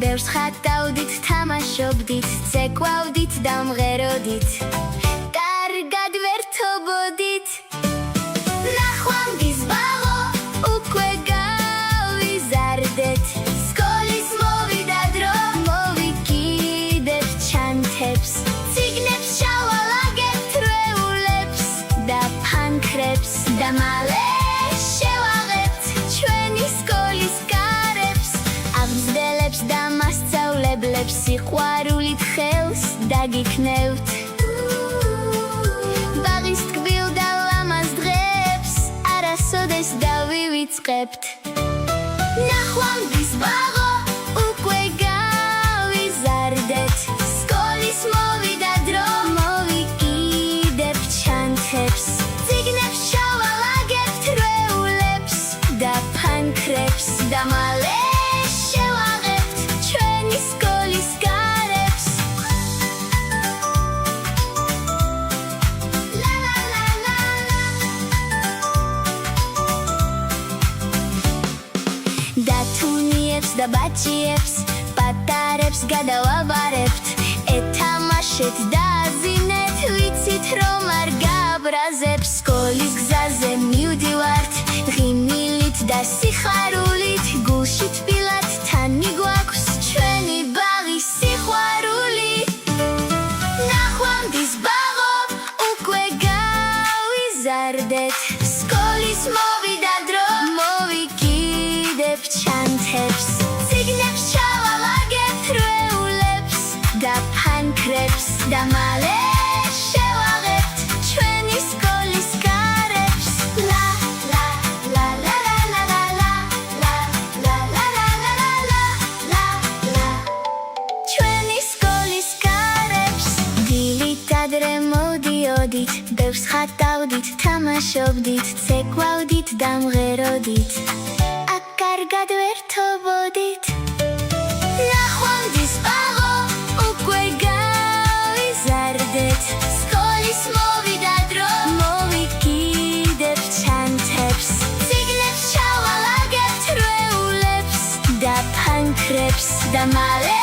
ბევრს ხატავდით, თამაშობდით, ცეკვავდით და მღეროდით, კარგად ვერთობოდით. ნახვამდის ბაღო, უკვე გავიზარდეთ, სკოლის მოვიდა დრო, მოვიკიდეთ ჩანთებს, წიგნებს შავალაგებთ, რეულებს და ფანქრებს და მალე შევაღებთ ჩვენი სკოლის კარებს, აღზრდელებს და მასწავლებლებს სიყვარულით ხელს დაგიქნევთ. ბაღის ტკბილ და ლამაზ დღეებს არასოდეს დავივიწყებთ. ნახვამდის ბაღო, უკვე გავიზარდეთ, სკოლის მოვიდა დრო, მოვიკიდებ ჩანთებს, წიგნებს შავალაგებთ, რეულებს და ფანქრებს და მალე შევაღებთ ჩვენი სკოლის კარებს. დათუნიებს და ბაჭიებს, პატარებს გადავაბარებთ, ეთამაშეთ და აზინეთ, ვიცით რომ არ გაბრაზებს. სკოლის გზაზე მივდივართ, ღიმილით და სიხარულით, გულში თბილად თან მიგვაქვს ჩვენი ბაღის სიყვარული. ნახვამდის ბაღო, უკვე გავიზარდეთ, სკოლის მოვიდა დრო, მოვიკიდებ ჩანთებს, წიგნებს შავალაგებთ, რეულებს და ფანქრებს და მალე შევაღებთ ჩვენი სკოლის კარებს. ლა ლა ლა ლა ლა ლა ლა ლა ლა ლა ლა ლა ლა ლა ჩვენი სკოლის კარებს. დილით ადრე მოვდიოდით, ბევრს ხატავდით, თამაშობდით, ცეკვავდით და მღეროდით, აქ კარგად ვერთობოდით. ნახვამდის ბაღო, უკვე გავიზარდეთ, სკოლის მოვიდა დრო, მოვიკიდებ ჩანთებს, წიგნებს შავალაგებთ, რეულებს და ფანქრებს და მალე